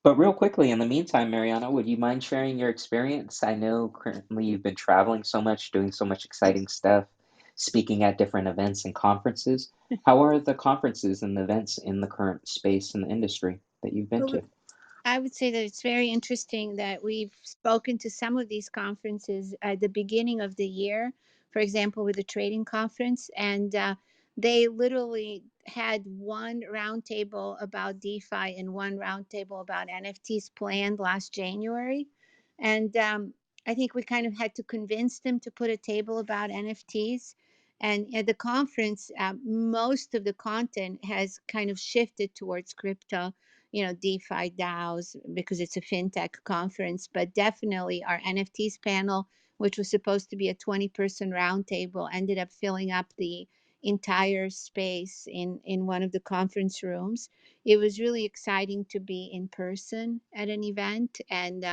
But real quickly, in the meantime, Mariana, would you mind sharing your experience? I know currently you've been traveling so much, doing so much exciting stuff, speaking at different events and conferences. How are the conferences and the events in the current space and the industry that you've been Well, to? I would say that it's very interesting that we've spoken to some of these conferences at the beginning of the year, for example, with the trading conference, and they literally had one roundtable about DeFi and one roundtable about NFTs planned last January. And I think we kind of had to convince them to put a table about NFTs. And at the conference, most of the content has kind of shifted towards crypto, DeFi DAOs, because it's a fintech conference. But definitely our NFTs panel, which was supposed to be a 20-person roundtable, ended up filling up the entire space in one of the conference rooms. It was really exciting to be in person at an event, and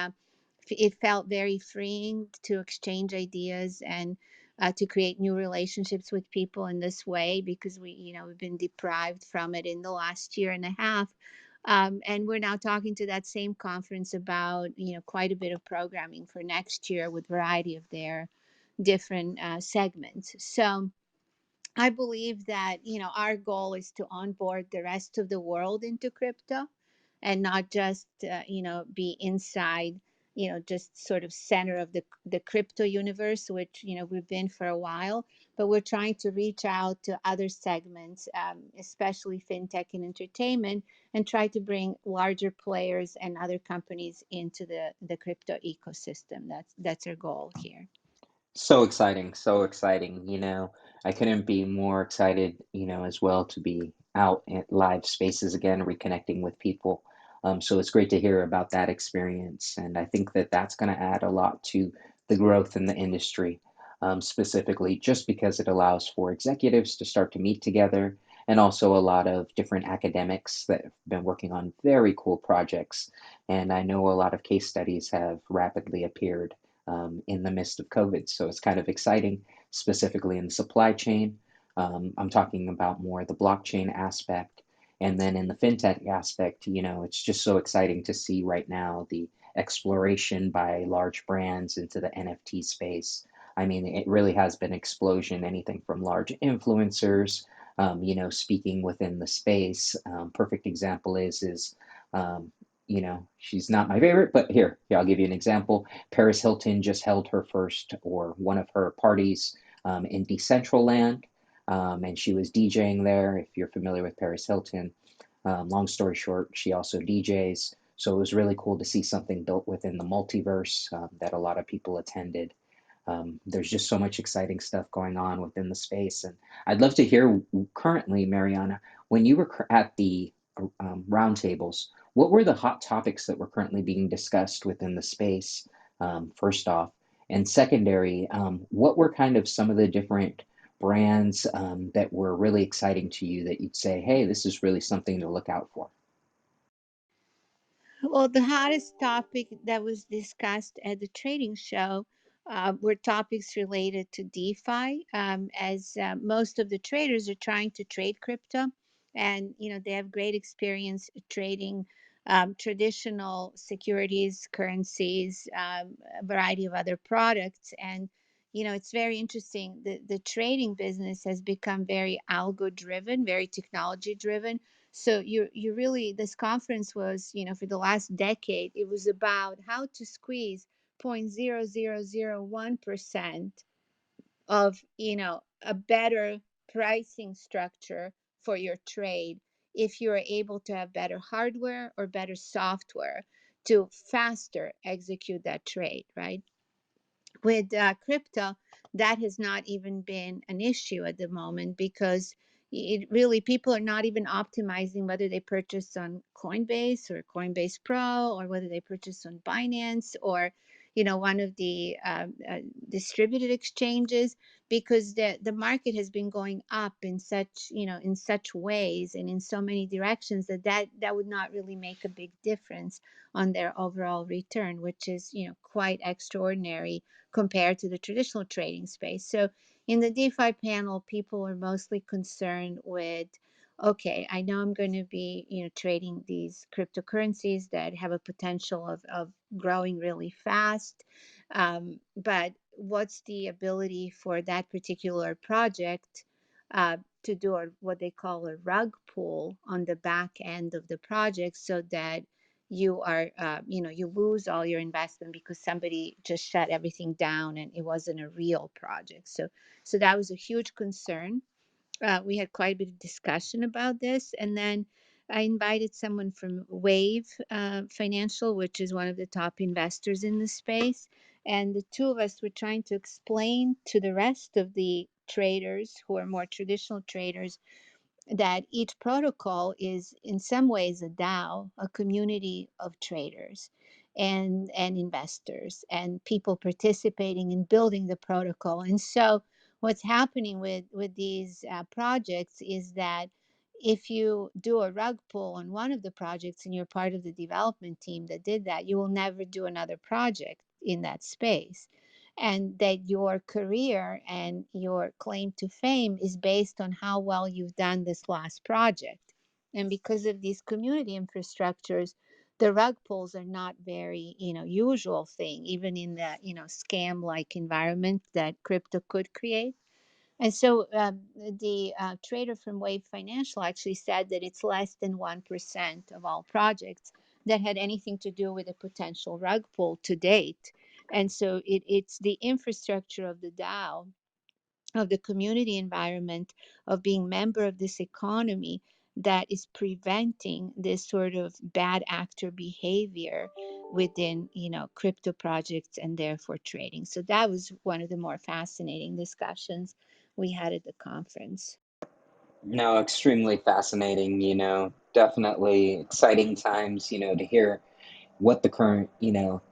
it felt very freeing to exchange ideas and to create new relationships with people in this way, because we've been deprived from it in the last year and a half. And we're now talking to that same conference about quite a bit of programming for next year with variety of their different segments. So I believe that our goal is to onboard the rest of the world into crypto, and not just be inside, just sort of center of the crypto universe, which we've been for a while. But we're trying to reach out to other segments, especially fintech and entertainment, and try to bring larger players and other companies into the crypto ecosystem. That's our goal here. So exciting, so exciting. I couldn't be more excited, as well to be out at live spaces again, reconnecting with people. So it's great to hear about that experience. And I think that that's going to add a lot to the growth in the industry, specifically just because it allows for executives to start to meet together and also a lot of different academics that have been working on very cool projects. And I know a lot of case studies have rapidly appeared in the midst of COVID. So it's kind of exciting, specifically in the supply chain. I'm talking about more the blockchain aspect. And then in the fintech aspect, it's just so exciting to see right now the exploration by large brands into the NFT space. I mean, it really has been an explosion, anything from large influencers, speaking within the space. Perfect example is she's not my favorite, but here, I'll give you an example. Paris Hilton just held her first or one of her parties in Decentraland, and she was DJing there. If you're familiar with Paris Hilton, long story short, she also DJs. So it was really cool to see something built within the multiverse that a lot of people attended. There's just so much exciting stuff going on within the space. And I'd love to hear currently, Mariana, when you were at the roundtables, what were the hot topics that were currently being discussed within the space, first off? And secondary, what were kind of some of the different brands that were really exciting to you that you'd say, hey, this is really something to look out for? Well, the hottest topic that was discussed at the trading show were topics related to DeFi, as most of the traders are trying to trade crypto, and they have great experience trading traditional securities, currencies, a variety of other products, and it's very interesting. The trading business has become very algo driven, very technology driven. So you really, this conference was, for the last decade, it was about how to squeeze 0.0001% of, a better pricing structure for your trade, if you're able to have better hardware or better software to faster execute that trade, right? With crypto, that has not even been an issue at the moment, because it really, people are not even optimizing whether they purchase on Coinbase or Coinbase Pro, or whether they purchase on Binance or one of the distributed exchanges, because the market has been going up in such in such ways and in so many directions that would not really make a big difference on their overall return, which is quite extraordinary compared to the traditional trading space. So in the DeFi panel, people are mostly concerned with okay, I know I'm going to be, trading these cryptocurrencies that have a potential of growing really fast. But what's the ability for that particular project to do what they call a rug pull on the back end of the project, so that you are, you lose all your investment because somebody just shut everything down and it wasn't a real project. So that was a huge concern. We had quite a bit of discussion about this. And then I invited someone from Wave Financial, which is one of the top investors in the space. And the two of us were trying to explain to the rest of the traders who are more traditional traders that each protocol is in some ways a DAO, a community of traders and investors and people participating in building the protocol. And so what's happening with these projects is that if you do a rug pull on one of the projects and you're part of the development team that did that, you will never do another project in that space, and that your career and your claim to fame is based on how well you've done this last project. And because of these community infrastructures, the rug pulls are not very, usual thing, even in the, scam like environment that crypto could create. And so the trader from Wave Financial actually said that it's less than 1% of all projects that had anything to do with a potential rug pull to date. And so it's the infrastructure of the DAO, of the community environment, of being member of this economy, that is preventing this sort of bad actor behavior within, crypto projects and therefore trading. So that was one of the more fascinating discussions we had at the conference. No, extremely fascinating, definitely exciting times, to hear what the current,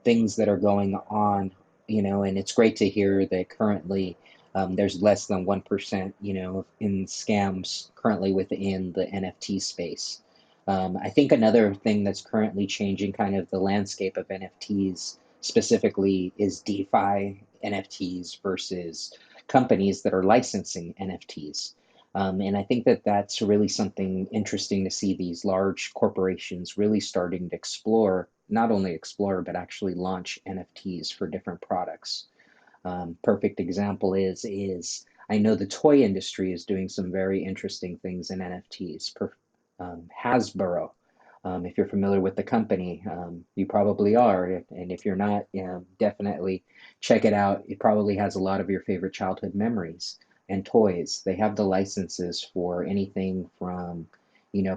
things that are going on, and it's great to hear that currently there's less than 1%, in scams currently within the NFT space. I think another thing that's currently changing kind of the landscape of NFTs specifically is DeFi NFTs versus companies that are licensing NFTs. And I think that that's really something interesting to see these large corporations really starting to explore, not only explore, but actually launch NFTs for different products. Perfect example is I know the toy industry is doing some very interesting things in NFTs. Hasbro, if you're familiar with the company, you probably are, and if you're not, definitely check it out. It probably has a lot of your favorite childhood memories and toys. They have the licenses for anything from,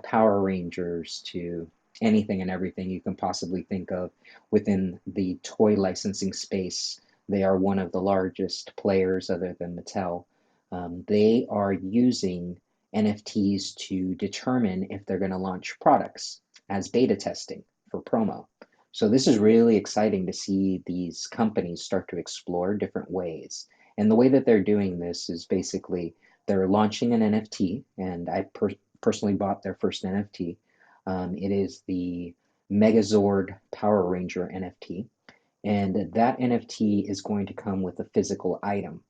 Power Rangers to anything and everything you can possibly think of within the toy licensing space. They are one of the largest players other than Mattel. They are using NFTs to determine if they're going to launch products as beta testing for promo. So this is really exciting to see these companies start to explore different ways. And the way that they're doing this is basically they're launching an NFT, and I personally bought their first NFT. It is the Megazord Power Ranger NFT, and that NFT is going to come with a physical item.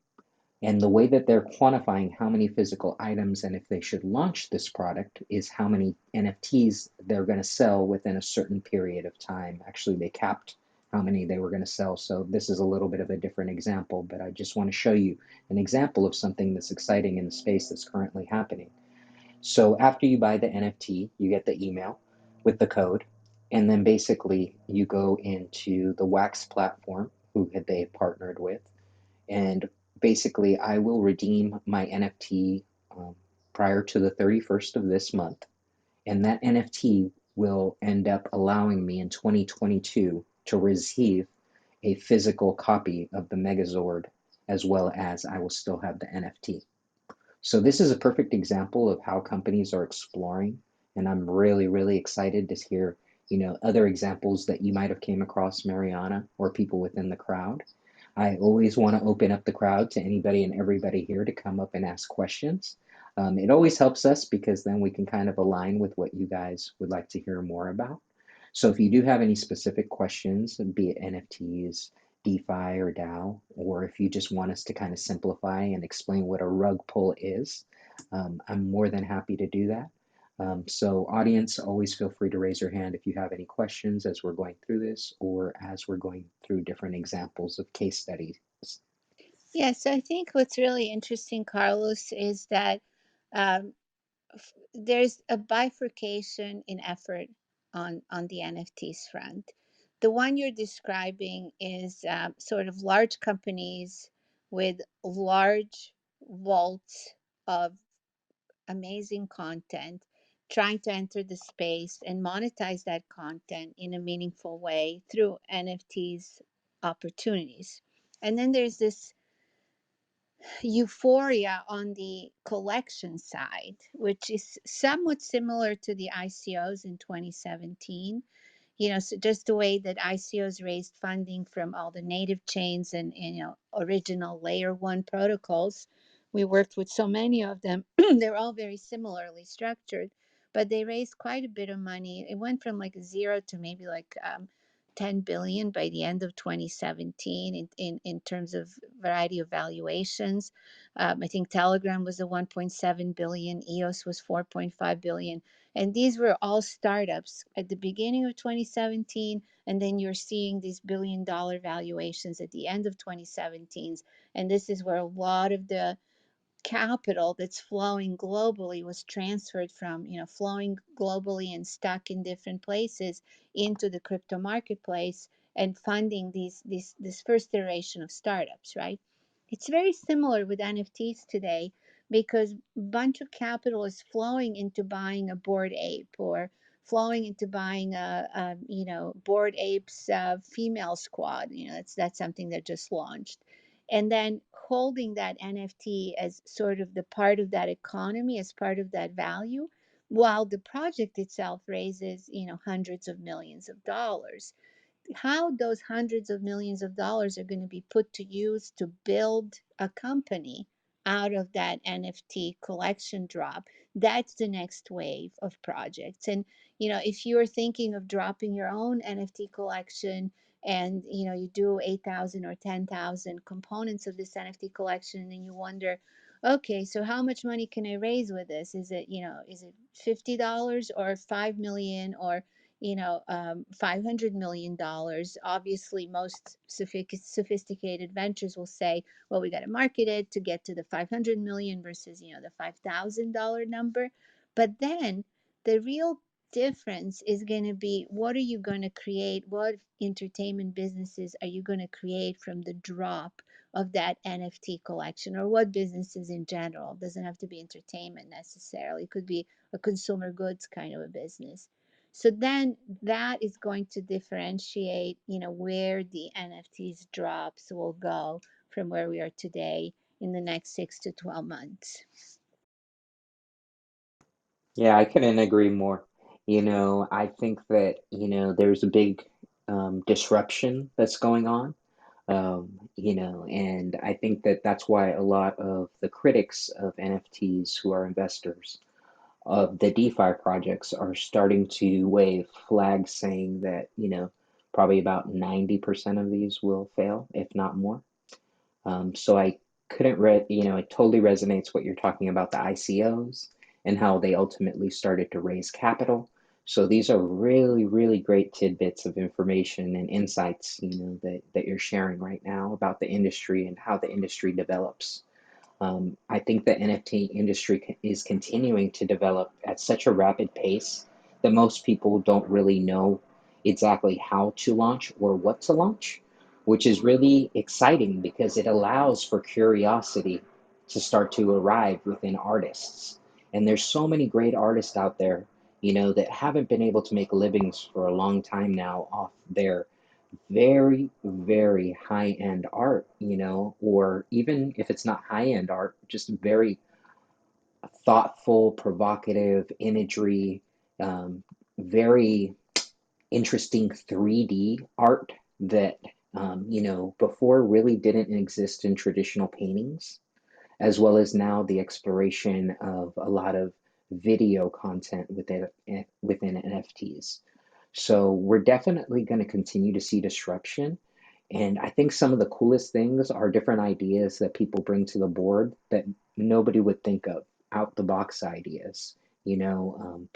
And the way that they're quantifying how many physical items and if they should launch this product is how many NFTs they're going to sell within a certain period of time. Actually, they capped how many they were going to sell. So this is a little bit of a different example, but I just want to show you an example of something that's exciting in the space that's currently happening. So after you buy the NFT, you get the email with the code, and then basically you go into the Wax platform, who they partnered with, and basically I will redeem my NFT prior to the 31st of this month, and that NFT will end up allowing me in 2022 to receive a physical copy of the Megazord, as well as I will still have the NFT. So this is a perfect example of how companies are exploring, and I'm really, really excited to hear, other examples that you might have came across, Mariana, or people within the crowd. I always want to open up the crowd to anybody and everybody here to come up and ask questions. It always helps us because then we can kind of align with what you guys would like to hear more about. So if you do have any specific questions, be it NFTs, DeFi or DAO, or if you just want us to kind of simplify and explain what a rug pull is, I'm more than happy to do that. So, audience, always feel free to raise your hand if you have any questions as we're going through this or as we're going through different examples of case studies. Yeah, so I think what's really interesting, Carlos, is that um, there's a bifurcation in effort on the NFTs front. The one you're describing is sort of large companies with large vaults of amazing content trying to enter the space and monetize that content in a meaningful way through NFTs opportunities. And then there's this euphoria on the collection side, which is somewhat similar to the ICOs in 2017. So just the way that ICOs raised funding from all the native chains and original layer one protocols. We worked with so many of them. They're all very similarly structured, but they raised quite a bit of money. It went from like zero to maybe like 10 billion by the end of 2017 in terms of variety of valuations. I think Telegram was a 1.7 billion, EOS was 4.5 billion. And these were all startups at the beginning of 2017. And then you're seeing these $1 billion valuations at the end of 2017. And this is where a lot of the capital that's flowing globally was transferred from flowing globally and stuck in different places into the crypto marketplace and funding this first iteration of startups, right? It's very similar with NFTs today because a bunch of capital is flowing into buying a bored ape or flowing into buying a bored apes female squad. That's something that just launched, and then holding that NFT as sort of the part of that economy, as part of that value, while the project itself raises, hundreds of millions of dollars. How those hundreds of millions of dollars are going to be put to use to build a company out of that NFT collection drop, that's the next wave of projects. And if you're thinking of dropping your own NFT collection and you do 8,000 or 10,000 components of this NFT collection and you wonder, okay, so how much money can I raise with this? Is it $50 or 5 million or $500 million? Obviously, most sophisticated ventures will say, well, we got to market it to get to the 500 million versus, the $5,000 number. But then the real difference is going to be, what are you going to create? What entertainment businesses are you going to create from the drop of that NFT collection, or what businesses in general? It doesn't have to be entertainment necessarily. It could be a consumer goods kind of a business. So then that is going to differentiate, where the NFTs drops will go from where we are today in the next 6 to 12 months. Yeah, I couldn't agree more. I think that, there's a big disruption that's going on. And I think that that's why a lot of the critics of NFTs who are investors of the DeFi projects are starting to wave flags saying that, probably about 90% of these will fail, if not more. So I couldn't it totally resonates what you're talking about the ICOs and how they ultimately started to raise capital. So these are really, really great tidbits of information and insights, that you're sharing right now about the industry and how the industry develops. I think the NFT industry is continuing to develop at such a rapid pace that most people don't really know exactly how to launch or what to launch, which is really exciting because it allows for curiosity to start to arrive within artists. And there's so many great artists out there, that haven't been able to make livings for a long time now off their very, very high end art, or even if it's not high end art, just very thoughtful, provocative imagery, very interesting 3D art that, before really didn't exist in traditional paintings, as well as now the exploration of a lot of video content within NFTs. So we're definitely going to continue to see disruption. And I think some of the coolest things are different ideas that people bring to the board that nobody would think of, out the box ideas. You know,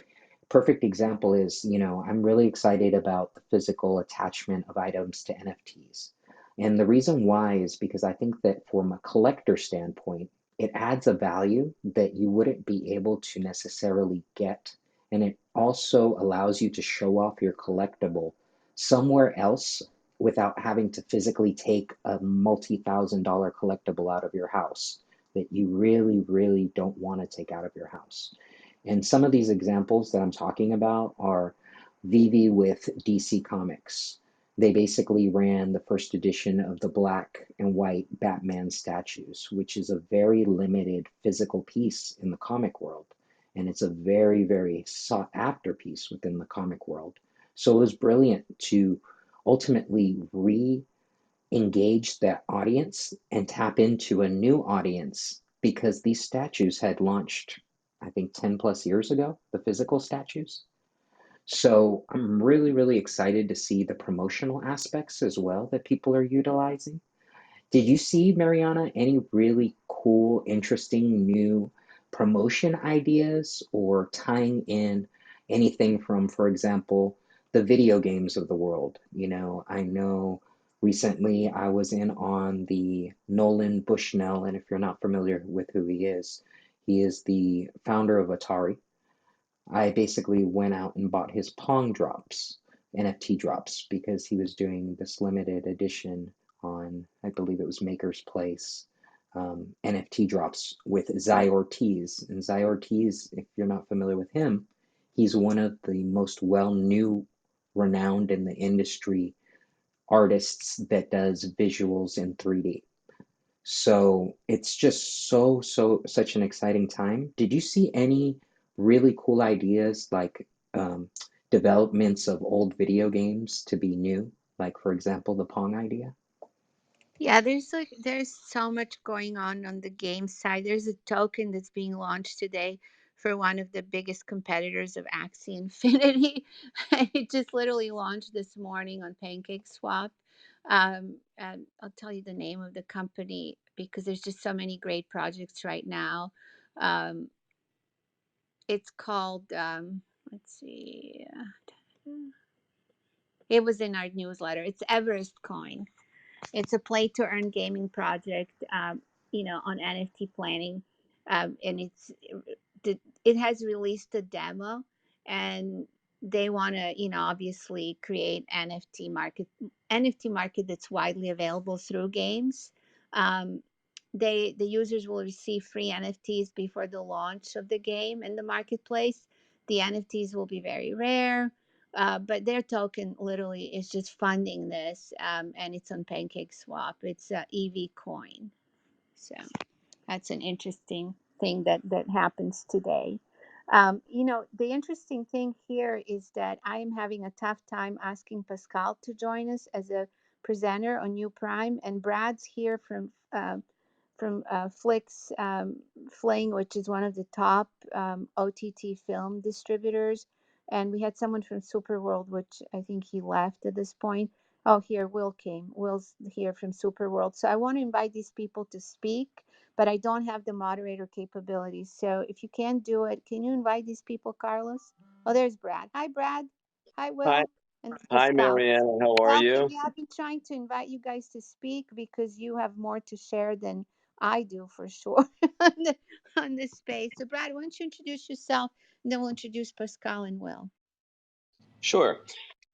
perfect example is, I'm really excited about the physical attachment of items to NFTs. And the reason why is because I think that from a collector standpoint, it adds a value that you wouldn't be able to necessarily get. And it also allows you to show off your collectible somewhere else without having to physically take a multi-thousand-dollar collectible out of your house that you really, really don't want to take out of your house. And some of these examples that I'm talking about are Vivi with DC Comics. They basically ran the first edition of the black and white Batman statues, which is a very limited physical piece in the comic world. And it's a very, very sought after piece within the comic world. So it was brilliant to ultimately re engage that audience and tap into a new audience because these statues had launched, I think, 10 plus years ago, the physical statues. So I'm really, really excited to see the promotional aspects as well that people are utilizing. Did you see, Mariana, any really cool, interesting new promotion ideas or tying in anything from, for example, the video games of the world? I know recently I was in on the Nolan Bushnell, and if you're not familiar with who he is the founder of Atari. I basically went out and bought his Pong drops, NFT drops, because he was doing this limited edition on, I believe it was Maker's Place, NFT drops with Zai Ortiz. And Zai Ortiz, if you're not familiar with him, he's one of the most well-known, renowned in the industry artists that does visuals in 3D. So it's just such an exciting time. Did you see any really cool ideas like developments of old video games to be new? Like, for example, the Pong idea? Yeah, there's so much going on the game side. There's a token that's being launched today for one of the biggest competitors of Axie Infinity. It just literally launched this morning on PancakeSwap. And I'll tell you the name of the company because there's just so many great projects right now. Um, it's called let's see. It was in our newsletter. It's Everest Coin. It's a play to earn gaming project, on NFT planning, and it has released a demo, and they want to, obviously create NFT market that's widely available through games. Um, the users will receive free NFTs before the launch of the game in the marketplace. The NFTs will be very rare, but their token literally is just funding this, and it's on PancakeSwap. It's EV coin. So that's an interesting thing that happens today. The interesting thing here is that I am having a tough time asking Pascal to join us as a presenter on New Prime, and Brad's here from Flix Fling, which is one of the top OTT film distributors. And we had someone from Superworld, which I think he left at this point. Oh, here, Will came. Will's here from Superworld. So I want to invite these people to speak, but I don't have the moderator capabilities. So if you can't do it, can you invite these people, Carlos? Oh, there's Brad. Hi, Brad. Hi, Hi, Will. And hi, Pascal. Marianne. How are Welcome. you? Yeah, I've been trying to invite you guys to speak because you have more to share than I do for sure on this space. So, Brad, why don't you introduce yourself, and then we'll introduce Pascal and Will. Sure.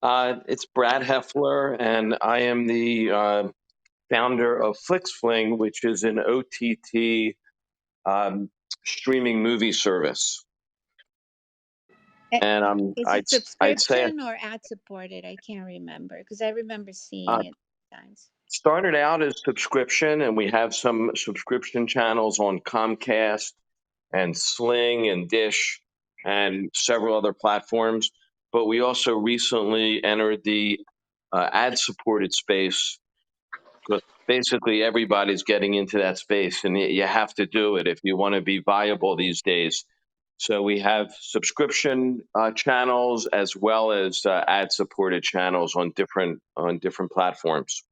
It's Brad Heffler, and I am the founder of FlixFling, which is an OTT um, streaming movie service. Eh, And Is it I'd say subscription or ad supported? I can't remember because I remember I seeing it times. started out as subscription, and we have some subscription channels on Comcast and Sling and Dish and several other platforms. But we also recently entered the ad supported space because basically everybody's getting into that space and you have to do it if you want to be viable these days. So we have subscription channels as well as ad supported channels on different platforms.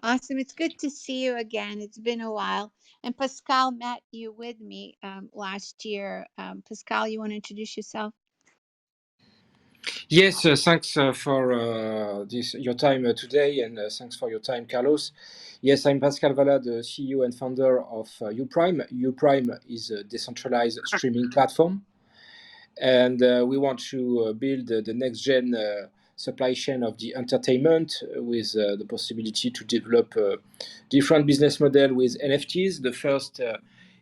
Awesome. It's good to see you again. It's been a while. And Pascal met you with me last year. Pascal, you want to introduce yourself? Yes, thanks for this your time today, and thanks for your time, Carlos. Yes, I'm Pascal Valla, the CEO and founder of Uprime. Uprime is a decentralized streaming platform, and we want to build the next gen supply chain of the entertainment with the possibility to develop different business model with NFTs. The first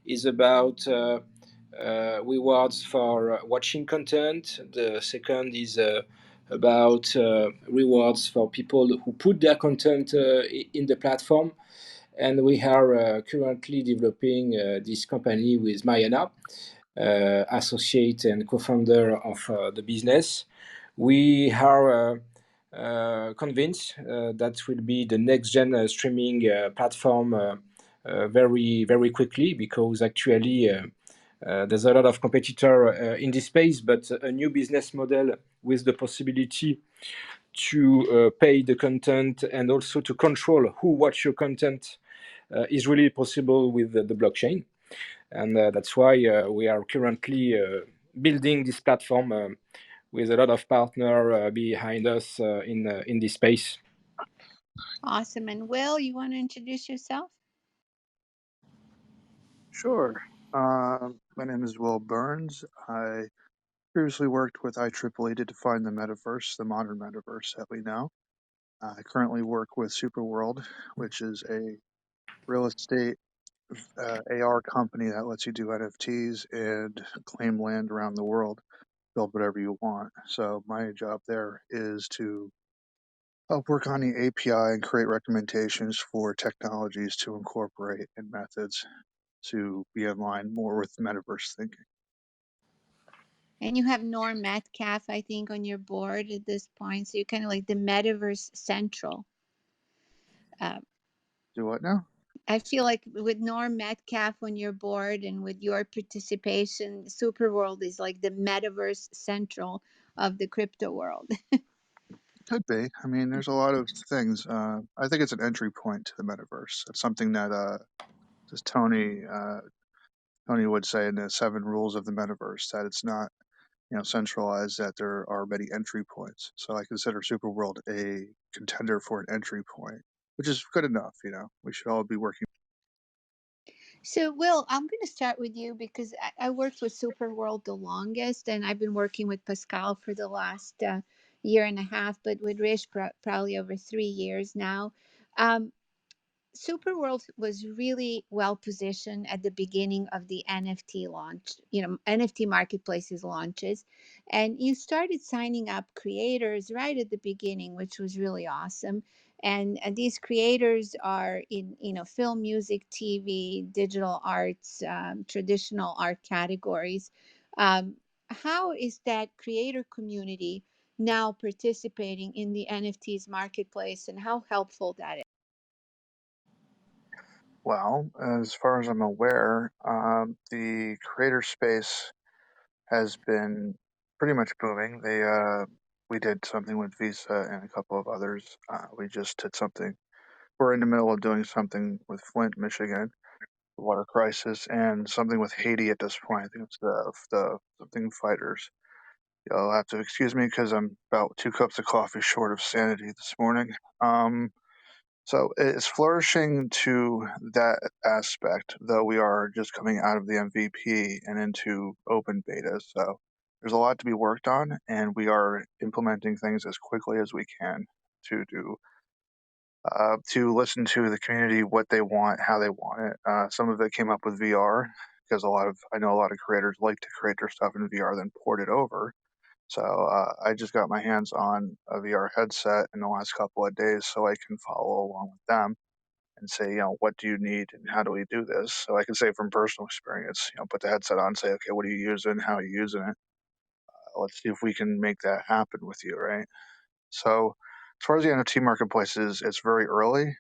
is about rewards for watching content. The second is about rewards for people who put their content in the platform. And we are currently developing this company with Mariana, associate and co-founder of the business. We are convinced that will be the next gen streaming platform very very quickly, because actually there's a lot of competitor in this space, but a new business model with the possibility to pay the content and also to control who watch your content is really possible with the blockchain. And that's why we are currently building this platform with a lot of partner behind us in this space. Awesome. And Will, you want to introduce yourself? Sure. My name is Will Burns. I previously worked with IEEE to define the metaverse, the modern metaverse that we know. I currently work with Superworld, which is a real estate AR company that lets you do NFTs and claim land around the world, build whatever you want. So my job there is to help work on the API and create recommendations for technologies to incorporate and methods to be in line more with metaverse thinking. And you have Norm Metcalf, I think, on your board at this point. So you're kind of like the Metaverse Central. Do what now? I feel like with Norm Metcalf on your board and with your participation, Superworld is like the Metaverse Central of the crypto world. Could be. I mean, there's a lot of things. I think it's an entry point to the metaverse. It's something that as Tony would say in the 7 rules of the metaverse, that it's not centralized, that there are many entry points. So I consider Superworld a contender for an entry point, which is good enough. We should all be working. So, Will, I'm going to start with you because I worked with Superworld the longest, and I've been working with Pascal for the last year and a half, but with Rish probably over 3 years now. Um, Superworld was really well positioned at the beginning of the NFT launch, NFT marketplaces launches. And you started signing up creators right at the beginning, which was really awesome. And these creators are in, film, music, TV, digital arts, traditional art categories. Um, how is that creator community now participating in the NFTs marketplace, and how helpful that is? Well, as far as I'm aware, the creator space has been pretty much booming. We did something with Visa and a couple of others. We just did something. We're in the middle of doing something with Flint, Michigan, the water crisis, and something with Haiti at this point. I think it's the something fighters. You'll have to excuse me because I'm about 2 cups of coffee short of sanity this morning. So it's flourishing to that aspect, though we are just coming out of the MVP and into open beta. So there's a lot to be worked on, and we are implementing things as quickly as we can to do to listen to the community, what they want, how they want it. Some of it came up with VR because I know a lot of creators like to create their stuff in VR, then port it over. So I just got my hands on a VR headset in the last couple of days, so I can follow along with them and say, what do you need and how do we do this? So I can say from personal experience, put the headset on, say, okay, what are you using? How are you using it? Let's see if we can make that happen with you, right? So as far as the NFT marketplaces, it's very early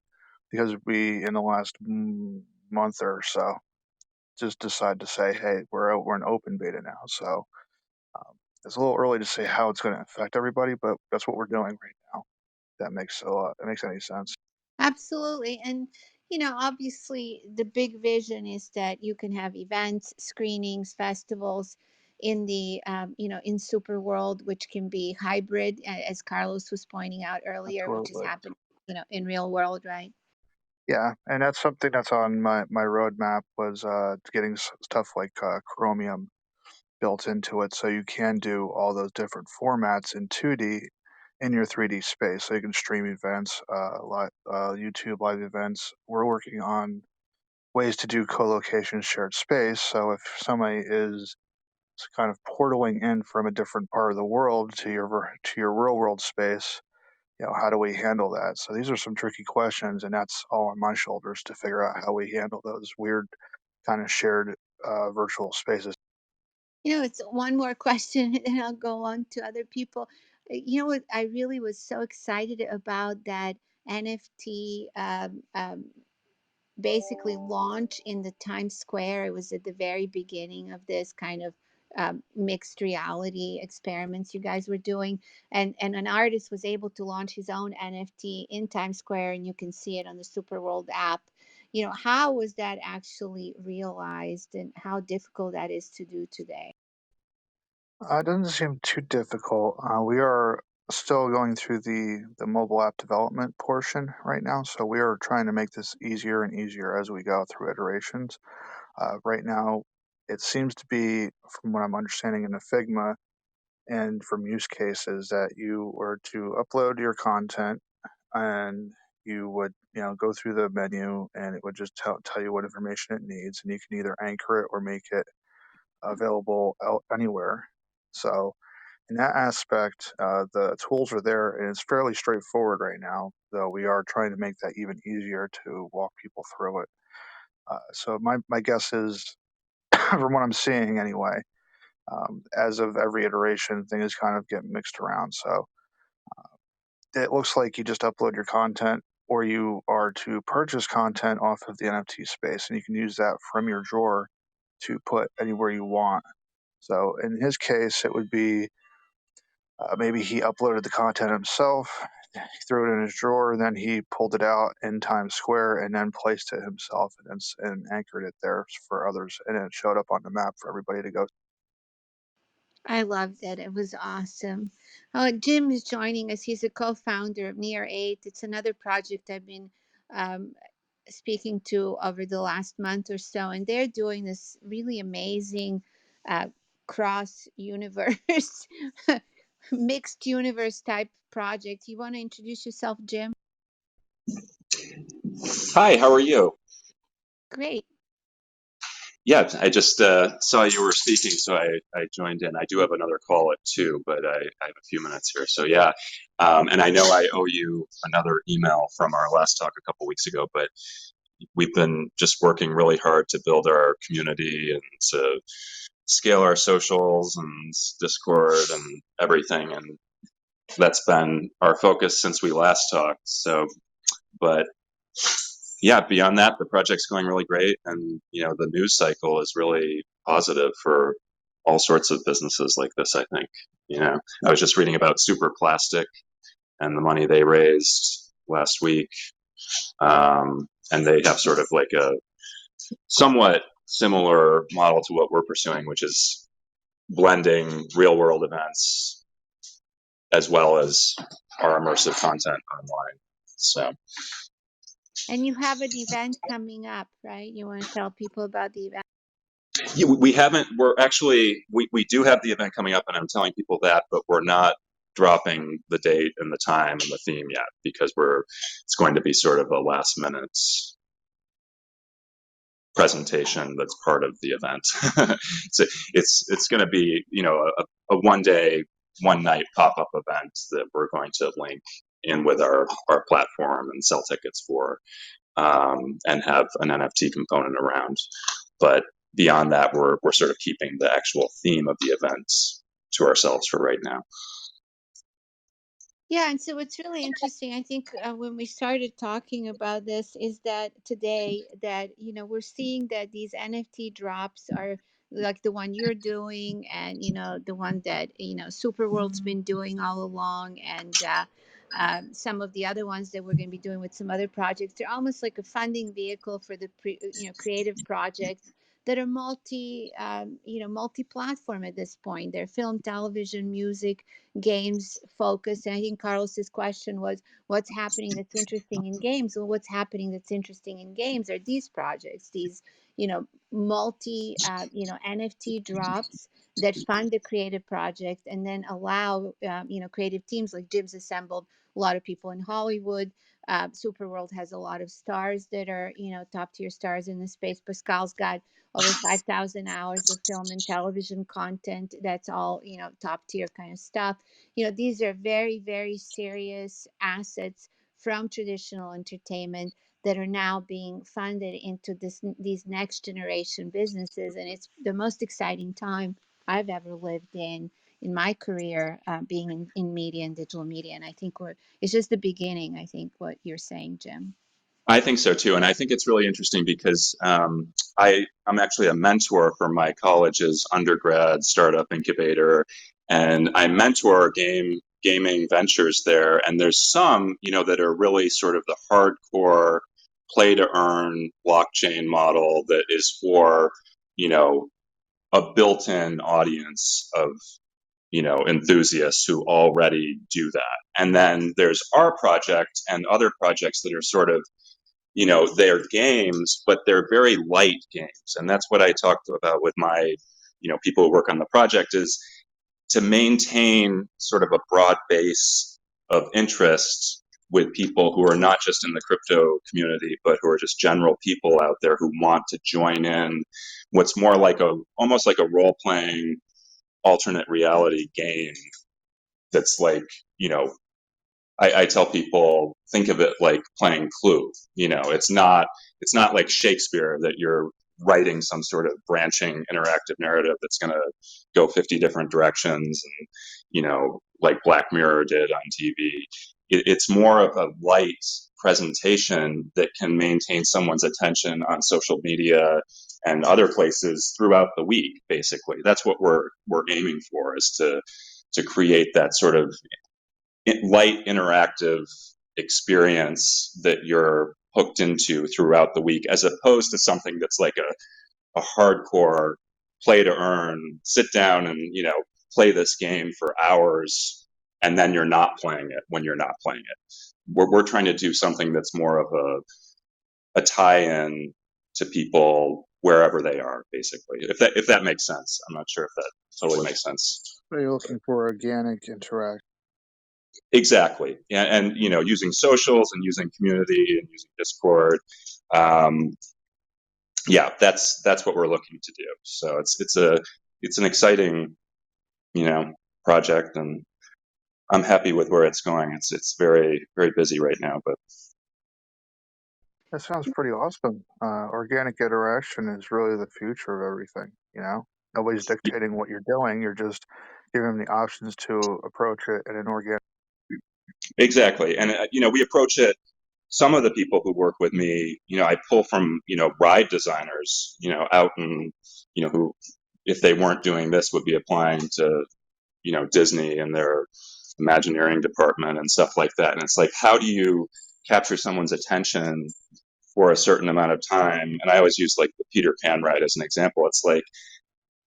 because we, in the last month or so, just decided to say, hey, we're in open beta now. So it's a little early to say how it's going to affect everybody, but that's what we're doing right now. That makes any sense. Absolutely. And Obviously the big vision is that you can have events, screenings, festivals in the, in super world, which can be hybrid, as Carlos was pointing out earlier, which is Absolutely. happening, in real world, right? Yeah, and that's something that's on my roadmap was getting stuff like Chromium built into it, so you can do all those different formats in 2D in your 3D space. So you can stream events, YouTube live events. We're working on ways to do co-location shared space. So if somebody is kind of portaling in from a different part of the world to your real world space, how do we handle that? So these are some tricky questions, and that's all on my shoulders to figure out how we handle those weird kind of shared virtual spaces. It's one more question and I'll go on to other people. You know what? I really was so excited about that NFT, basically launch in the Times Square. It was at the very beginning of this kind of mixed reality experiments you guys were doing, and an artist was able to launch his own NFT in Times Square, and you can see it on the Superworld app. How was that actually realized, and how difficult that is to do today? It doesn't seem too difficult. We are still going through the mobile app development portion right now, so we are trying to make this easier and easier as we go through iterations. Right now, it seems to be, from what I'm understanding in the Figma and from use cases, that you were to upload your content and you would go through the menu and it would just tell you what information it needs, and you can either anchor it or make it available anywhere. So in that aspect, the tools are there and it's fairly straightforward right now, though we are trying to make that even easier to walk people through it. So my guess is, from what I'm seeing anyway, as of every iteration, things kind of get mixed around. So it looks like you just upload your content, or you are to purchase content off of the NFT space, and you can use that from your drawer to put anywhere you want. So in his case, it would be maybe he uploaded the content himself, he threw it in his drawer, and then he pulled it out in Times Square and then placed it himself and anchored it there for others, and it showed up on the map for everybody to go. I loved it. It was awesome. Jim is joining us. He's a co-founder of Near Eight. It's another project I've been um, speaking to over the last month or so, and they're doing this really amazing uh, cross universe, mixed universe type project. You want to introduce yourself, Jim? Hi, how are you? Great. Yeah, I just saw you were speaking, so I joined in. I do have another call at 2, but I have a few minutes here. So yeah, and I know I owe you another email from our last talk a couple weeks ago, but we've been just working really hard to build our community and to scale our socials and Discord and everything, and that's been our focus since we last talked. So, but yeah, beyond that, the project's going really great, and the news cycle is really positive for all sorts of businesses like this. I think I was just reading about Super Plastic and the money they raised last week, and they have sort of like a somewhat similar model to what we're pursuing, which is blending real world events as well as our immersive content online. So And you have an event coming up, right? You want to tell people about the event? yeah, we haven't. We're actually we do have the event coming up, and I'm telling people that, but we're not dropping the date and the time and the theme yet because it's going to be sort of a last minute presentation that's part of the event. So it's going to be a 1 day 1 night pop-up event that we're going to link in with our platform and sell tickets for, and have an NFT component around. But beyond that, we're sort of keeping the actual theme of the events to ourselves for right now. Yeah, and so what's really interesting, I think, when we started talking about this, is that today that we're seeing that these NFT drops are like the one you're doing, and the one that Superworld's been doing all along, and some of the other ones that we're going to be doing with some other projects. They're almost like a funding vehicle for the creative projects that are multi-platform at this point. They're film, television, music, games focused. And I think Carlos's question was, what's happening that's interesting in games? Well, what's happening that's interesting in games are these projects, these NFT drops that fund the creative project and then allow creative teams like Jim's assembled a lot of people in Hollywood. Superworld has a lot of stars that are, top tier stars in the space. Pascal's got over 5,000 hours of film and television content. That's all, top tier kind of stuff. These are very, very serious assets from traditional entertainment that are now being funded into these next generation businesses. And it's the most exciting time I've ever lived in my career, being in media and digital media. And I think it's just the beginning, I think, what you're saying, Jim. I think so too, and I think it's really interesting because I'm actually a mentor for my college's undergrad startup incubator, and I mentor gaming ventures there. And there's some, that are really sort of the hardcore play to earn blockchain model that is for, a built-in audience of enthusiasts who already do that. And then there's our project and other projects that are sort of they're games, but they're very light games. And that's what I talked about with my, people who work on the project, is to maintain sort of a broad base of interest with people who are not just in the crypto community, but who are just general people out there who want to join in what's more like almost like a role-playing alternate reality game that's like, I tell people, think of it like playing Clue. It's not like Shakespeare that you're writing some sort of branching interactive narrative that's going to go 50 different directions, and like Black Mirror did on TV. It's more of a light presentation that can maintain someone's attention on social media and other places throughout the week. Basically, that's what we're aiming for, is to create that sort of light interactive experience that you're hooked into throughout the week, as opposed to something that's like a hardcore play to earn, sit down and play this game for hours, and then you're not playing it when you're not playing it. We're trying to do something that's more of a tie-in to people wherever they are, basically. If that makes sense. I'm not sure if that totally makes sense. Are you looking for organic interaction? Exactly. Yeah, and using socials and using community and using Discord. Yeah, that's what we're looking to do. So it's an exciting project, and I'm happy with where it's going. It's very, very busy right now, but That sounds pretty awesome. Organic interaction is really the future of everything. Nobody's dictating what you're doing. You're just giving them the options to approach it in an organic. exactly. And we approach it. Some of the people who work with me, I pull from ride designers, out and who, if they weren't doing this, would be applying to Disney and their Imagineering department and stuff like that. And it's like, how do you capture someone's attention for a certain amount of time? And I always use like the Peter Pan ride as an example. It's like,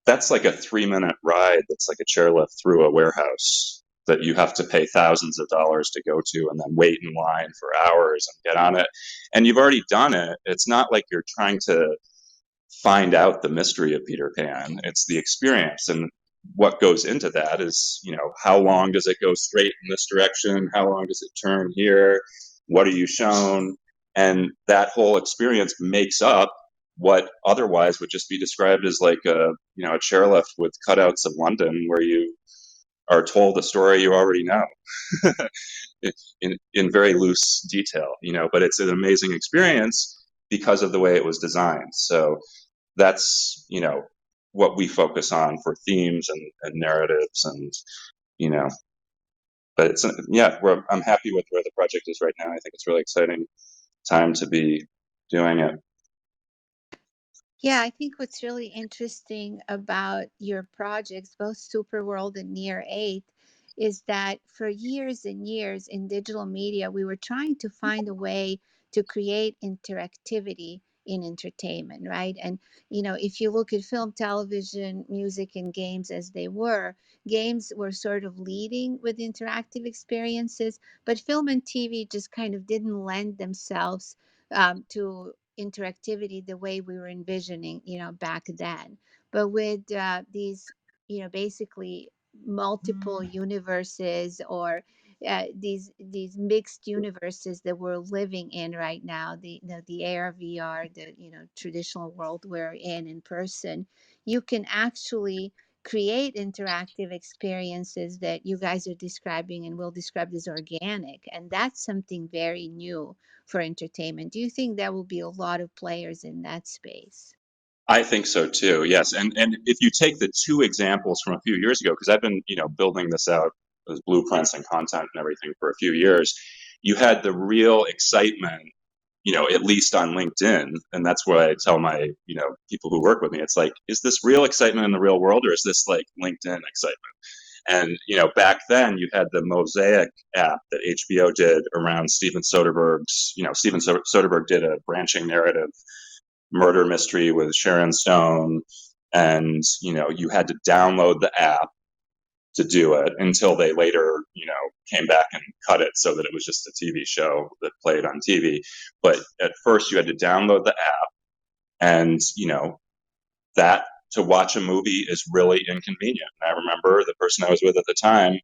that's like a 3-minute ride that's like a chairlift through a warehouse that you have to pay thousands of dollars to go to, and then wait in line for hours and get on it. And you've already done it. It's not like you're trying to find out the mystery of Peter Pan. It's the experience. And what goes into that is, how long does it go straight in this direction? How long does it turn here? What are you shown? And that whole experience makes up what otherwise would just be described as like a chairlift with cutouts of London, where you are told a story you already know in very loose detail, but it's an amazing experience because of the way it was designed. So that's what we focus on for themes and narratives, and but it's I'm happy with where the project is right now. I think it's really exciting time to be doing it. Yeah, I think what's really interesting about your projects, both Superworld and Near 8, is that for years and years in digital media, we were trying to find a way to create interactivity in entertainment, right? And, if you look at film, television, music, and games as they were, games were sort of leading with interactive experiences, but film and TV just kind of didn't lend themselves to interactivity the way we were envisioning, back then. But with these, basically multiple universes, or these mixed universes that we're living in right now, the AR, VR, the traditional world we're in person, you can actually create interactive experiences that you guys are describing and will describe as organic, and that's something very new for entertainment. Do you think there will be a lot of players in that space? I think so too. Yes, and if you take the two examples from a few years ago, because I've been building this out, those blueprints and content and everything for a few years, you had the real excitement, at least on LinkedIn, and that's what I tell my people who work with me. It's like, is this real excitement in the real world, or is this like LinkedIn excitement? And back then you had the Mosaic app that HBO did around Steven Soderbergh's. Steven Soderbergh did a branching narrative murder mystery with Sharon Stone, and you had to download the app to do it until they later came back and cut it so that it was just a TV show that played on TV. But at first you had to download the app, and that to watch a movie is really inconvenient. I remember the person I was with at the time,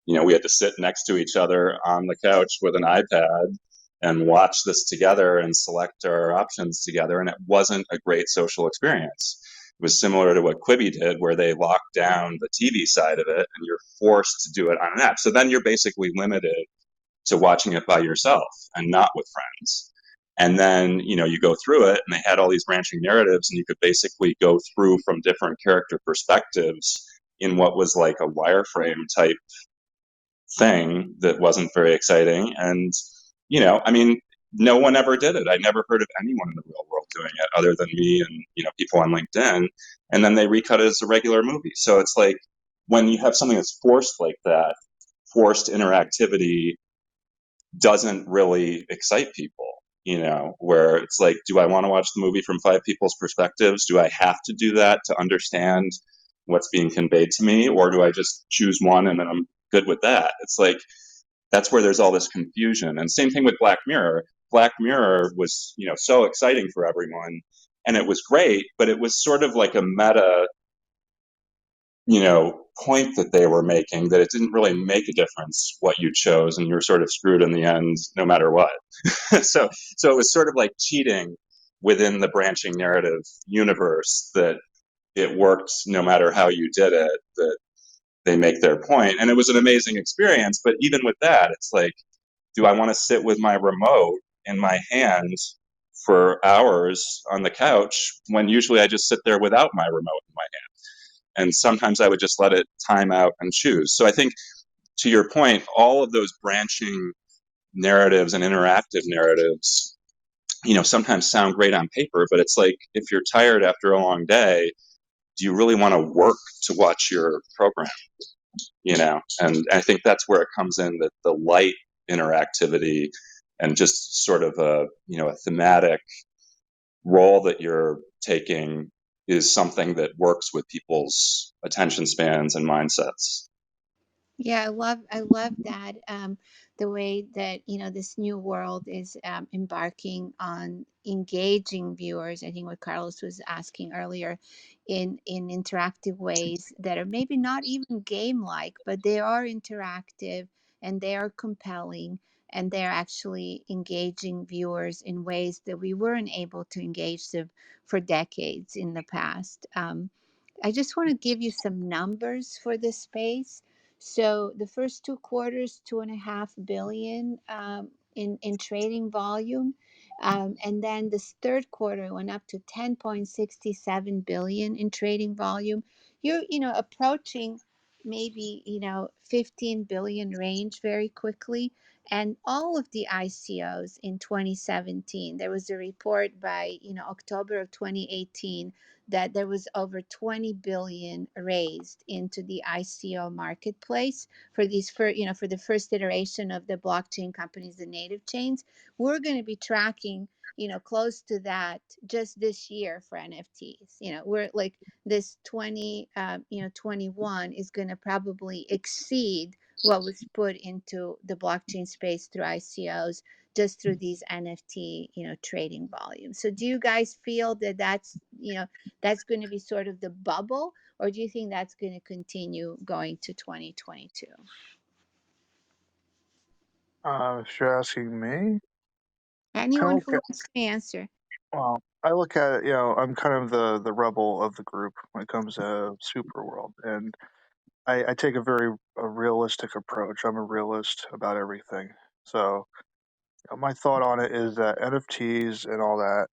we had to sit next to each other on the couch with an iPad and watch this together and select our options together. And it wasn't a great social experience. It was similar to what Quibi did, where they locked down the TV side of it and you're forced to do it on an app. So then you're basically limited to watching it by yourself and not with friends. And then, you go through it and they had all these branching narratives, and you could basically go through from different character perspectives in what was like a wireframe type thing that wasn't very exciting. And, I mean, no one ever did it. I never heard of anyone in the real world doing it other than me and, people on LinkedIn. And then they recut it as a regular movie. So it's like when you have something that's forced like that, forced interactivity doesn't really excite people, where it's like, do I want to watch the movie from five people's perspectives? Do I have to do that to understand what's being conveyed to me? Or do I just choose one and then I'm good with that? It's like, that's where there's all this confusion. And same thing with Black Mirror. Black Mirror was, so exciting for everyone, and it was great, but it was sort of like a meta point that they were making, that it didn't really make a difference what you chose, and you're sort of screwed in the end no matter what. So it was sort of like cheating within the branching narrative universe, that it worked no matter how you did it, that they make their point. And it was an amazing experience, but even with that, it's like, do I want to sit with my remote in my hand for hours on the couch when usually I just sit there without my remote in my hand? And sometimes I would just let it time out and choose. So I think, to your point, all of those branching narratives and interactive narratives, sometimes sound great on paper, but it's like, if you're tired after a long day, do you really want to work to watch your program? And I think that's where it comes in, that the light interactivity and just sort of a thematic role that you're taking is something that works with people's attention spans and mindsets. Yeah, I love that, the way that this new world is embarking on engaging viewers. I think what Carlos was asking earlier, in interactive ways that are maybe not even game like, but they are interactive and they are compelling, and they're actually engaging viewers in ways that we weren't able to engage them for decades in the past. I just want to give you some numbers for this space. So the first two quarters, 2.5 billion in trading volume, and then this third quarter went up to 10.67 billion in trading volume. You're approaching maybe 15 billion range very quickly. And all of the ICOs in 2017, there was a report by October of 2018 that there was over 20 billion raised into the ICO marketplace for these for the first iteration of the blockchain companies, the native chains. We're going to be tracking close to that just this year for NFTs. We're like this 21 is going to probably exceed what was put into the blockchain space through ICOs just through these NFT, trading volumes. So do you guys feel that that's going to be sort of the bubble, or do you think that's going to continue going to 2022? If you're asking me, I Anyone look who at, wants to answer. well, I look at it, I'm kind of the rebel of the group when it comes to super world, and I take a realistic approach. I'm a realist about everything. So my thought on it is that NFTs and all that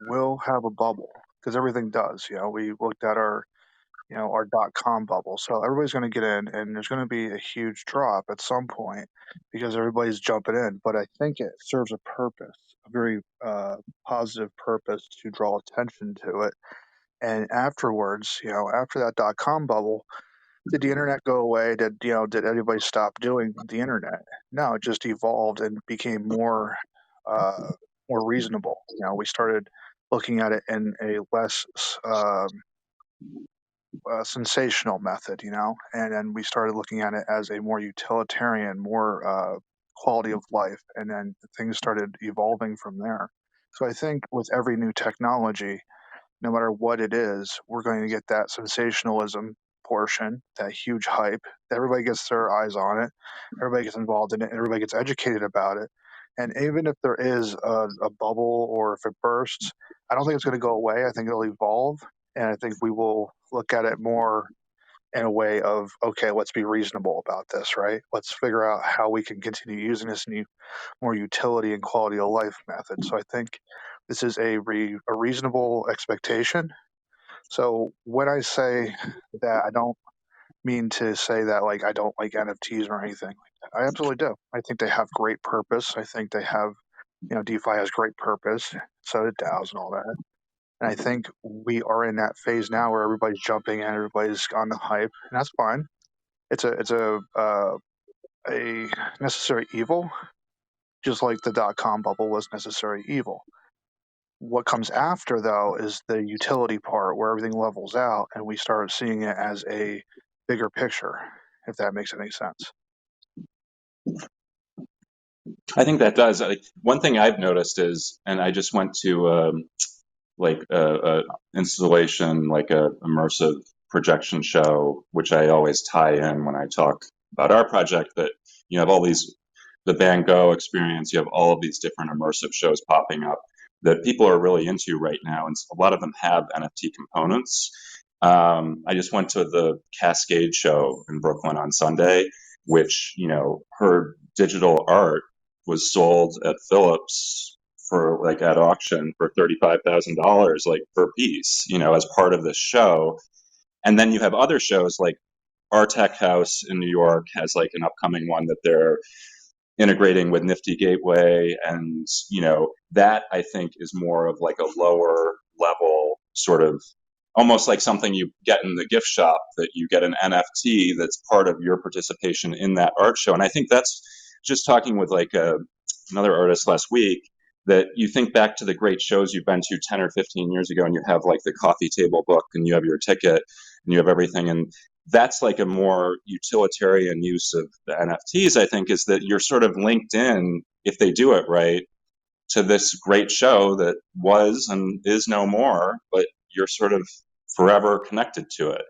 will have a bubble because everything does. We looked at our .com bubble. So everybody's going to get in, and there's going to be a huge drop at some point because everybody's jumping in. But I think it serves a purpose, a very positive purpose to draw attention to it. And afterwards, after that .com bubble, did the internet go away? Did everybody stop doing the internet? No, it just evolved and became uh, more reasonable. We started looking at it in a less sensational method, and then we started looking at it as a more utilitarian, more quality of life, and then things started evolving from there. So I think with every new technology, no matter what it is, we're going to get that sensationalism portion, that huge hype. Everybody gets their eyes on it, everybody gets involved in it, everybody gets educated about it. And even if there is a bubble or if it bursts, I don't think it's going to go away. I think it'll evolve. And I think we will look at it more in a way of, okay, let's be reasonable about this, right? Let's figure out how we can continue using this new, more utility and quality of life method. So I think this is a reasonable expectation. So when I say that, I don't mean to say that like I don't like NFTs or anything like that. I absolutely do. I think they have great purpose. I think they have, DeFi has great purpose. So did DAOs and all that. And I think we are in that phase now where everybody's jumping in, everybody's on the hype, and that's fine. It's a necessary evil, just like the .com bubble was necessary evil. What comes after, though, is the utility part where everything levels out and we start seeing it as a bigger picture, if that makes any sense. I think that does. One thing I've noticed is, and I just went to like a installation, like a immersive projection show, which I always tie in when I talk about our project. That you have all these, the Van Gogh experience. You have all of these different immersive shows popping up that people are really into right now, and a lot of them have NFT components. I just went to the Cascade show in Brooklyn on Sunday, which her digital art was sold at Phillips for like at auction for $35,000 like per piece, as part of this show. And then you have other shows like our Tech House in New York has like an upcoming one that they're integrating with Nifty Gateway, and that I think is more of like a lower level sort of almost like something you get in the gift shop, that you get an NFT that's part of your participation in that art show. And I think that's just talking with like another artist last week, that you think back to the great shows you've been to 10 or 15 years ago, and you have like the coffee table book and you have your ticket and you have everything. And that's like a more utilitarian use of the NFTs, I think, is that you're sort of linked in, if they do it right, to this great show that was and is no more, but you're sort of forever connected to it.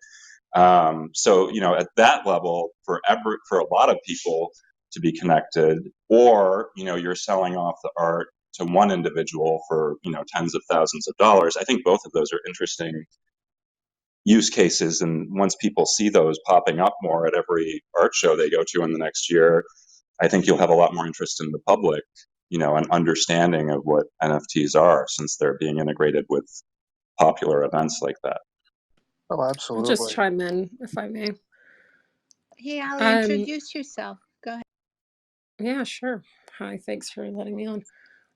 So at that level, for a lot of people to be connected, or you're selling off the art to one individual for tens of thousands of dollars. I think both of those are interesting use cases, and once people see those popping up more at every art show they go to in the next year, I think you'll have a lot more interest in the public, an understanding of what NFTs are, since they're being integrated with popular events like that. Oh, I'll just absolutely. chime in if I may. Hey, Ali, introduce yourself. Go ahead. Yeah, sure. Hi, thanks for letting me on.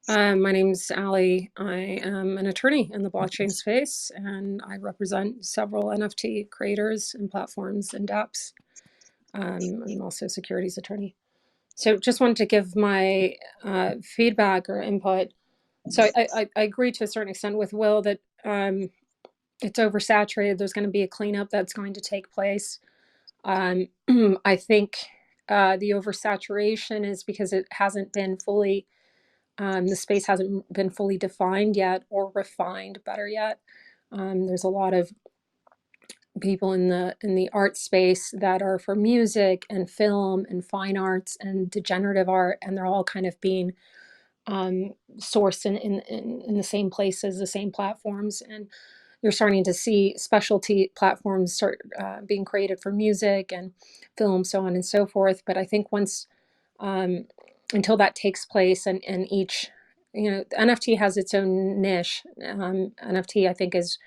My name's Ali. I am an attorney in the blockchain space, and I represent several NFT creators and platforms and dApps. I'm also a securities attorney. So just wanted to give my feedback or input. So I agree to a certain extent with Will that it's oversaturated. There's going to be a cleanup that's going to take place. I think the oversaturation is because it hasn't been fully the space hasn't been fully defined yet or refined better yet. There's a lot of people in the art space that are for music and film and fine arts and degenerative art, and they're all kind of being sourced in the same places, the same platforms, and you're starting to see specialty platforms start being created for music and film, so on and so forth. But I think once um, until that takes place and each NFT has its own niche. NFT I think is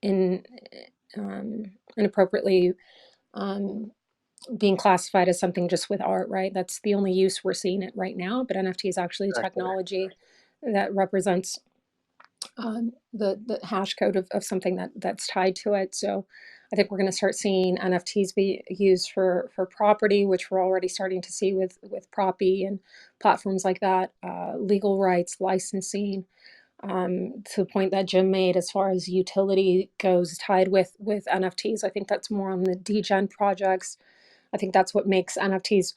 in inappropriately um, being classified as something just with art, right? That's the only use we're seeing it right now, but NFT is actually a Exactly. technology that represents the hash code of something that's tied to it. So I think we're going to start seeing NFTs be used for property, which we're already starting to see with Proppy and platforms like that, legal rights, licensing, to the point that Jim made as far as utility goes tied with NFTs. I think that's more on the degen projects. I think that's what makes NFTs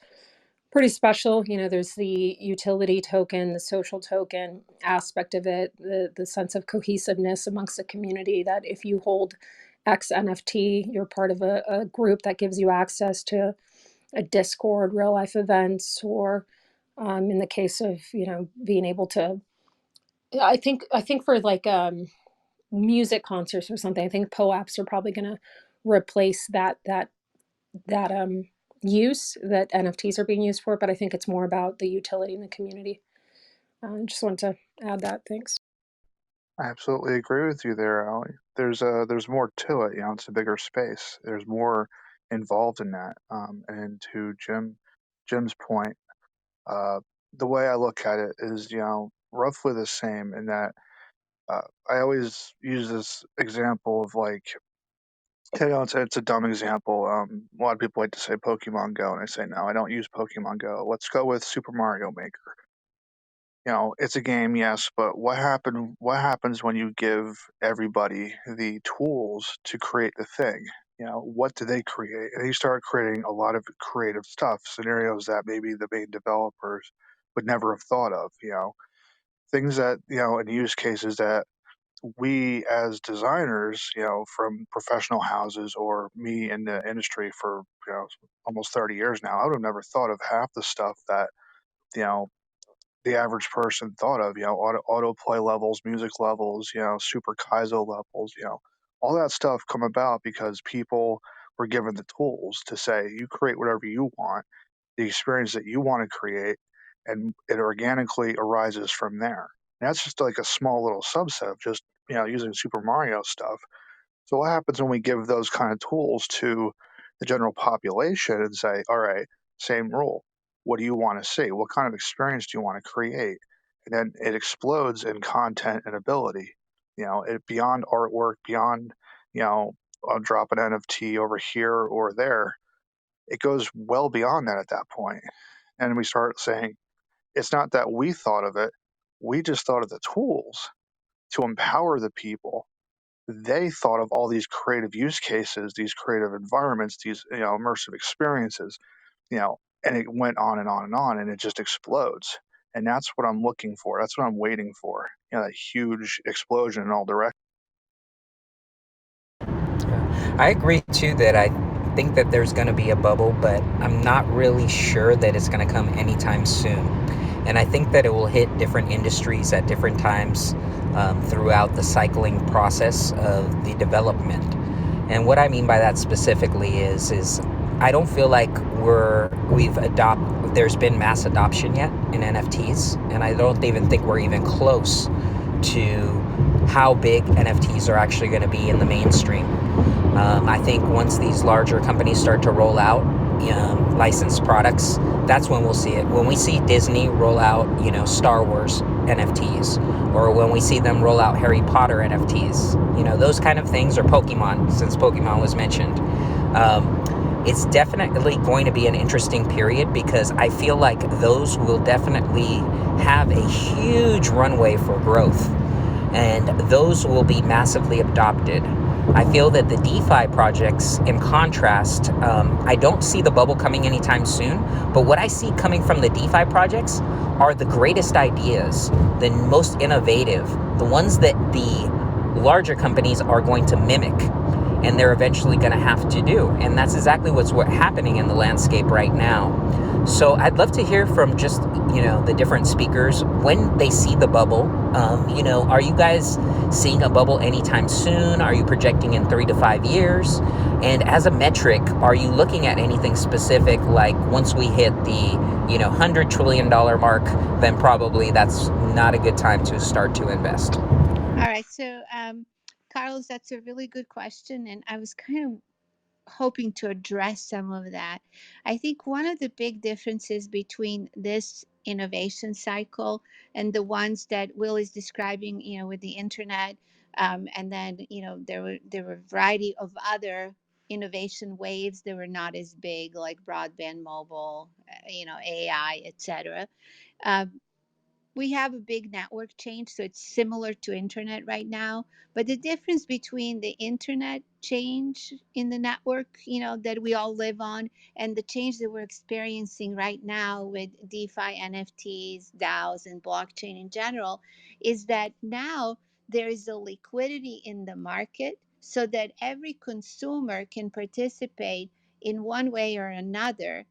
pretty special. There's the utility token, the social token aspect of it, the sense of cohesiveness amongst the community that if you hold X NFT, you're part of a group that gives you access to a Discord, real life events, or in the case of, being able to, I think for like music concerts or something, I think POAPs are probably going to replace that use that NFTs are being used for, but I think it's more about the utility in the community. Just wanted to add that. Thanks. I absolutely agree with you there, Ali. There's more to it. It's a bigger space. There's more involved in that. And to Jim's point, uh, the way I look at it is, roughly the same in that I always use this example of like, it's a dumb example. A lot of people like to say Pokemon Go, and I say no, I don't use Pokemon Go. Let's go with Super Mario Maker. It's a game, yes, but what happens when you give everybody the tools to create the thing? What do they create? And they start creating a lot of creative stuff, scenarios that maybe the main developers would never have thought of, things that, and use cases that we as designers, from professional houses or me in the industry for, almost 30 years now, I would have never thought of half the stuff that, you know, the average person thought of, autoplay levels, music levels, super Kaizo levels, all that stuff come about because people were given the tools to say, you create whatever you want, the experience that you want to create, and it organically arises from there. And that's just like a small little subset of just, using Super Mario stuff. So what happens when we give those kind of tools to the general population and say, all right, same rule. What do you want to see? What kind of experience do you want to create? And then it explodes in content and ability. It beyond artwork, beyond, I'll drop an NFT over here or there. It goes well beyond that at that point. And we start saying, it's not that we thought of it. We just thought of the tools to empower the people. They thought of all these creative use cases, these creative environments, these immersive experiences, and it went on and on and on, and it just explodes. And that's what I'm looking for. That's what I'm waiting for. That huge explosion in all directions. I agree too that I think that there's going to be a bubble, but I'm not really sure that it's going to come anytime soon. And I think that it will hit different industries at different times throughout the cycling process of the development. And what I mean by that specifically is I don't feel like there's been mass adoption yet in NFTs, and I don't even think we're even close to how big NFTs are actually going to be in the mainstream. I think once these larger companies start to roll out licensed products, that's when we'll see it. When we see Disney roll out, Star Wars NFTs, or when we see them roll out Harry Potter NFTs, those kind of things, or Pokemon, since Pokemon was mentioned. It's definitely going to be an interesting period because I feel like those will definitely have a huge runway for growth, and those will be massively adopted. I feel that the DeFi projects, in contrast, I don't see the bubble coming anytime soon, but what I see coming from the DeFi projects are the greatest ideas, the most innovative, the ones that the larger companies are going to mimic, and they're eventually going to have to do. And that's exactly what's happening in the landscape right now. So I'd love to hear from just, the different speakers when they see the bubble. Are you guys seeing a bubble anytime soon? Are you projecting in 3 to 5 years? And as a metric, are you looking at anything specific, like once we hit the, $100 trillion mark, then probably that's not a good time to start to invest? All right. So, Carlos, that's a really good question. And I was kind of hoping to address some of that. I think one of the big differences between this innovation cycle and the ones that Will is describing, with the internet, and then there were a variety of other innovation waves that were not as big, like broadband mobile, AI, etc. We have a big network change, so it's similar to internet right now. But the difference between the internet change in the network, that we all live on, and the change that we're experiencing right now with DeFi, NFTs, DAOs, and blockchain in general, is that now there is a liquidity in the market so that every consumer can participate in one way or another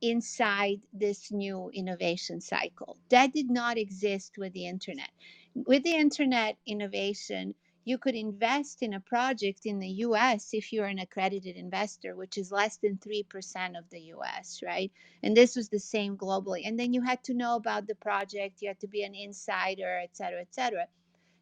inside this new innovation cycle. That did not exist with the internet. With the internet innovation, you could invest in a project in the US if you're an accredited investor, which is less than 3% of the US, right? And this was the same globally. And then you had to know about the project, you had to be an insider, et cetera, et cetera.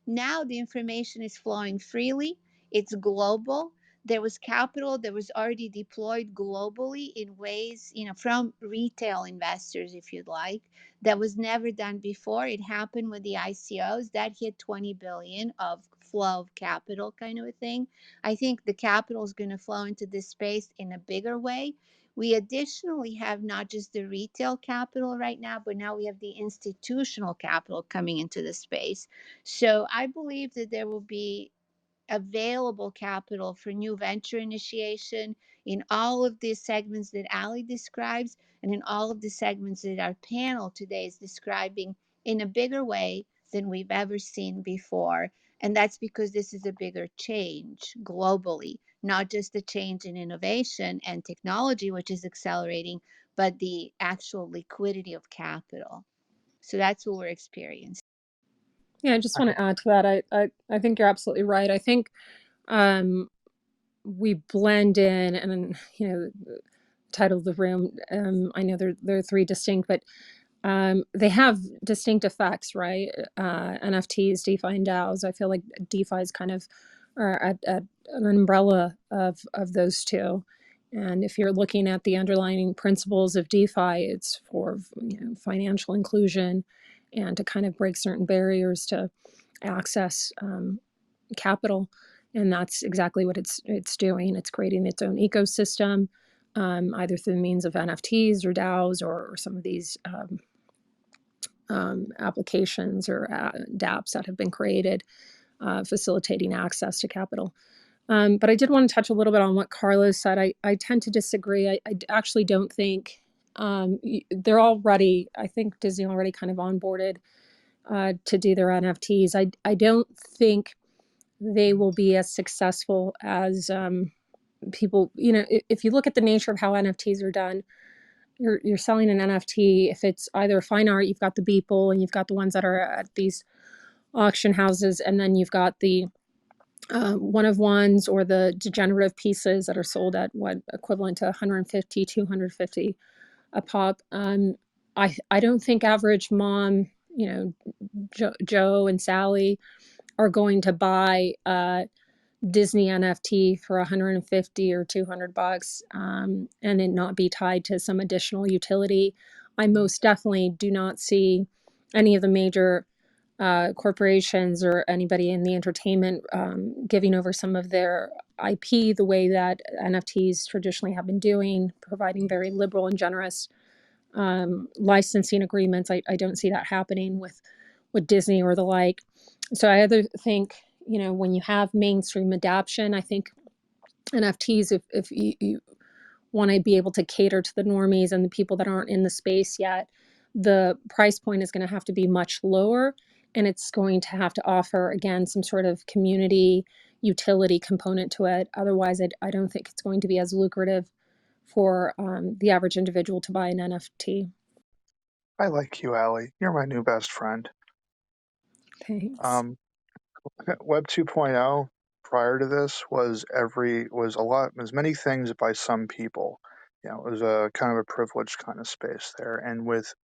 Now the information is flowing freely, it's global. There was capital that was already deployed globally in ways, from retail investors, if you'd like, that was never done before. It happened with the ICOs that hit 20 billion of flow of capital, kind of a thing. I think the capital is going to flow into this space in a bigger way. We additionally have not just the retail capital right now, but now we have the institutional capital coming into the space. So I believe that there will be available capital for new venture initiation in all of the segments that Ali describes and in all of the segments that our panel today is describing in a bigger way than we've ever seen before. And that's because this is a bigger change globally, not just the change in innovation and technology, which is accelerating, but the actual liquidity of capital. So that's what we're experiencing. Yeah, I just want to add to that. I think you're absolutely right. I think we blend in, and the title of the room, I know there are three distinct, but they have distinct effects, right? NFTs, DeFi, and DAOs. I feel like DeFi is kind of at an umbrella of those two. And if you're looking at the underlying principles of DeFi, it's for financial inclusion and to kind of break certain barriers to access capital. And that's exactly what it's doing. It's creating its own ecosystem, either through the means of NFTs or DAOs or some of these applications or dApps that have been created, facilitating access to capital. But I did want to touch a little bit on what Carlos said. I tend to disagree. I actually don't think they're already, I think Disney already kind of onboarded to do their NFTs. I don't think they will be as successful as people, if you look at the nature of how NFTs are done, you're selling an NFT. If it's either fine art, you've got the Beeple and you've got the ones that are at these auction houses, and then you've got the one of ones or the degenerative pieces that are sold at what equivalent to 150, 250 a pop. I don't think average mom, Joe and Sally are going to buy Disney NFT for 150 or $200, and it not be tied to some additional utility. I most definitely do not see any of the major corporations or anybody in the entertainment giving over some of their IP the way that NFTs traditionally have been doing, providing very liberal and generous licensing agreements. I don't see that happening with Disney or the like. So I either think, when you have mainstream adoption, I think NFTs, if you want to be able to cater to the normies and the people that aren't in the space yet, the price point is going to have to be much lower, and it's going to have to offer, again, some sort of community utility component to it. Otherwise, I don't think it's going to be as lucrative for the average individual to buy an NFT. I like you, Allie. You're my new best friend. Thanks. Web 2.0 prior to this was many things by some people. It was a kind of a privileged kind of space there. And with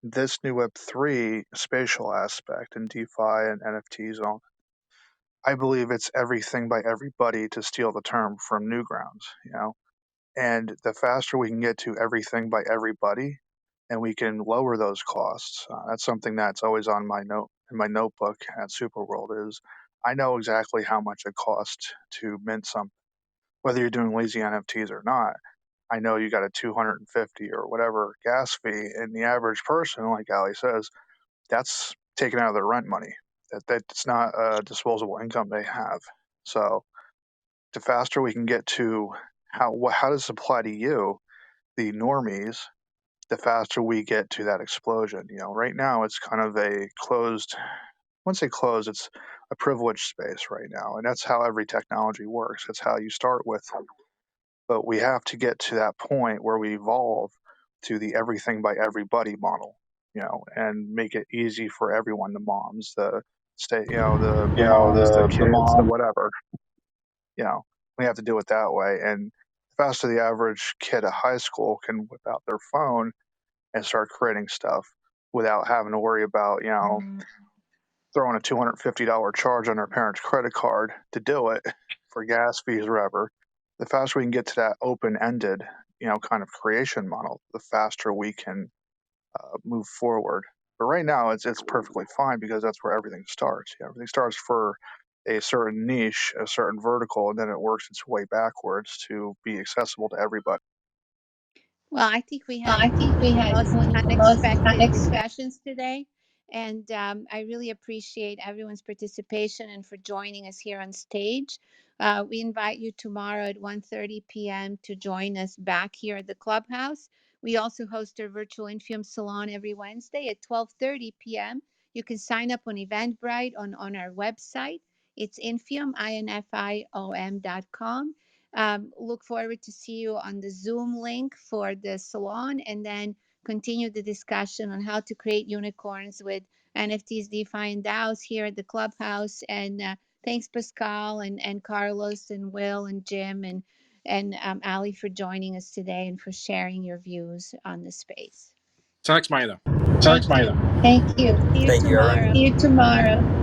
this new Web 3 spatial aspect and DeFi and NFTs and all, I believe it's everything by everybody, to steal the term from Newgrounds. And the faster we can get to everything by everybody, and we can lower those costs. That's something that's always on my notebook at Superworld. Is I know exactly how much it costs to mint something, whether you're doing lazy NFTs or not. I know you got a 250 or whatever gas fee, and the average person, like Ali says, that's taken out of their rent money. That's not a disposable income they have. So the faster we can get to how does this apply to you, the normies, the faster we get to that explosion. Right now it's kind of a closed, I wouldn't say closed, it's a privileged space right now. And that's how every technology works. That's how you start with. But we have to get to that point where we evolve to the everything by everybody model, and make it easy for everyone, the moms, the state, the moms, the The kids, the mom. whatever. We have to do it that way. And the faster the average kid at high school can whip out their phone and start creating stuff without having to worry about, throwing a $250 charge on their parents' credit card to do it for gas fees or whatever. The faster we can get to that open-ended, kind of creation model, the faster we can move forward. But right now, it's perfectly fine because that's where everything starts. Everything starts for a certain niche, a certain vertical, and then it works its way backwards to be accessible to everybody. Well, I think we had I think we had most the most unexpected unexpected. discussions today. And I really appreciate everyone's participation and for joining us here on stage. We invite you tomorrow at 1:30 p.m. to join us back here at the Clubhouse. We also host our virtual Infiom Salon every Wednesday at 12:30 p.m. You can sign up on Eventbrite on our website. It's Infiom, INFIOM.com. Look forward to see you on the Zoom link for the salon, and then continue the discussion on how to create unicorns with NFTs, DeFi, and DAOs here at the Clubhouse. And thanks, Pascal and Carlos and Will and Jim and Ali for joining us today and for sharing your views on the space. Thanks, Maida. Thank you. Thank you. See you Thank you, Aaron. tomorrow. See you tomorrow.